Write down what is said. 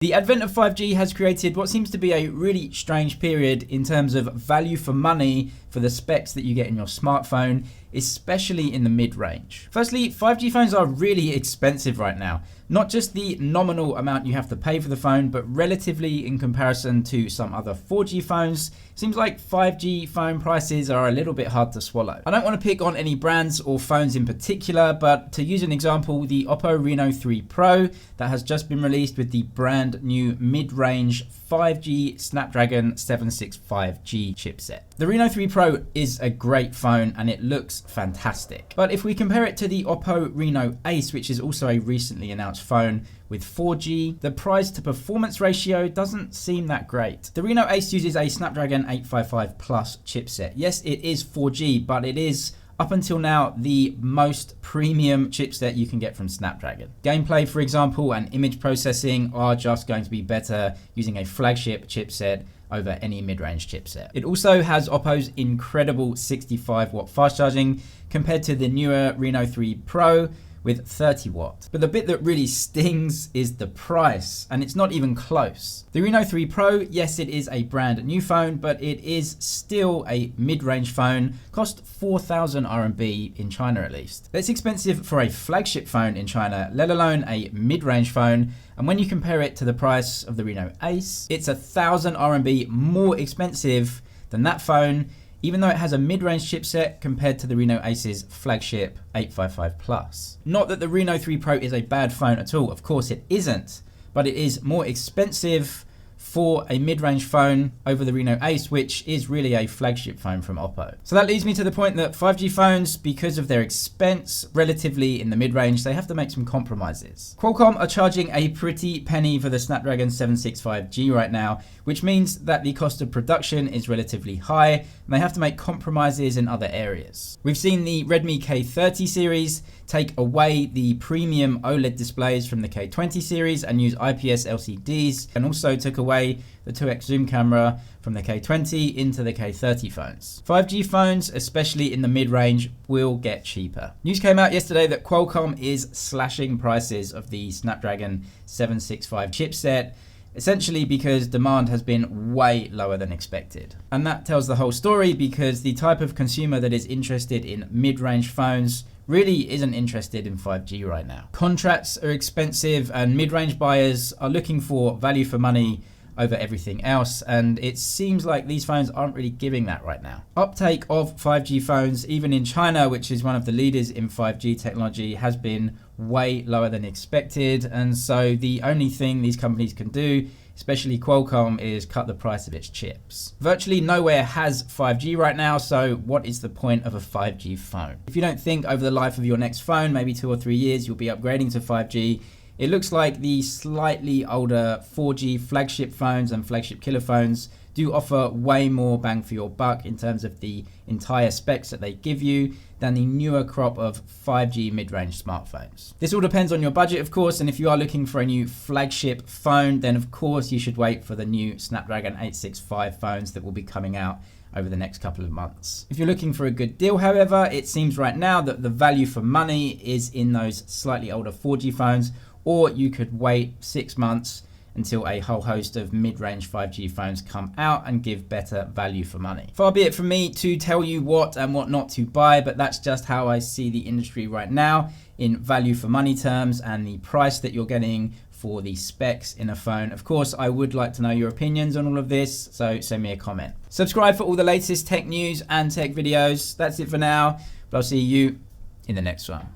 The advent of 5G has created what seems to be a really strange period in terms of value for money for the specs that you get in your smartphone, especially in the mid-range. Firstly, 5G phones are really expensive right now. Not just the nominal amount you have to pay for the phone, but relatively in comparison to some other 4G phones, seems like 5G phone prices are a little bit hard to swallow. I don't want to pick on any brands or phones in particular, but to use an example, the Oppo Reno 3 Pro that has just been released with the brand new mid-range 5G Snapdragon 765G chipset. The Reno 3 Pro is a great phone and it looks fantastic. But if we compare it to the Oppo Reno Ace, which is also a recently announced phone with 4G, the price to performance ratio doesn't seem that great. The Reno Ace uses a Snapdragon 855 Plus chipset. Yes, it is 4G, but it is up until now the most premium chipset you can get from Snapdragon. Gameplay, for example, and image processing are just going to be better using a flagship chipset over any mid-range chipset. It also has Oppo's incredible 65 watt fast charging compared to the newer Reno 3 Pro with 30 watt. But the bit that really stings is the price, and it's not even close. The Reno 3 Pro, yes, it is a brand new phone, but it is still a mid-range phone, cost 4,000 RMB in China at least. That's expensive for a flagship phone in China, let alone a mid-range phone. And when you compare it to the price of the Reno Ace, it's 1,000 RMB more expensive than that phone, even though it has a mid-range chipset compared to the Reno Ace's flagship 855 Plus. Not that the Reno 3 Pro is a bad phone at all, of course it isn't, but it is more expensive for a mid-range phone over the Reno Ace, which is really a flagship phone from Oppo. So that leads me to the point that 5G phones, because of their expense relatively in the mid-range, they have to make some compromises. Qualcomm are charging a pretty penny for the Snapdragon 765G right now, which means that the cost of production is relatively high, and they have to make compromises in other areas. We've seen the Redmi K30 series take away the premium OLED displays from the K20 series and use IPS LCDs, and also took away the 2x zoom camera from the K20 into the K30 phones. 5G phones, especially in the mid-range, will get cheaper. News came out yesterday that Qualcomm is slashing prices of the Snapdragon 765 chipset, essentially because demand has been way lower than expected. And that tells the whole story, because the type of consumer that is interested in mid-range phones really isn't interested in 5G right now. Contracts are expensive and mid-range buyers are looking for value for money over everything else, and it seems like these phones aren't really giving that right now. Uptake of 5G phones, even in China, which is one of the leaders in 5G technology, has been way lower than expected, and so the only thing these companies can do, especially Qualcomm, is cut the price of its chips. Virtually nowhere has 5G right now, so what is the point of a 5G phone? If you don't think over the life of your next phone, maybe 2 or 3 years, you'll be upgrading to 5G, it looks like the slightly older 4G flagship phones and flagship killer phones do offer way more bang for your buck in terms of the entire specs that they give you than the newer crop of 5G mid-range smartphones. This all depends on your budget, of course, and if you are looking for a new flagship phone, then of course you should wait for the new Snapdragon 865 phones that will be coming out over the next couple of months. If you're looking for a good deal, however, it seems right now that the value for money is in those slightly older 4G phones, or you could wait 6 months until a whole host of mid-range 5G phones come out and give better value for money. Far be it from me to tell you what and what not to buy, but that's just how I see the industry right now in value for money terms and the price that you're getting for the specs in a phone. Of course, I would like to know your opinions on all of this, so send me a comment. Subscribe for all the latest tech news and tech videos. That's it for now, but I'll see you in the next one.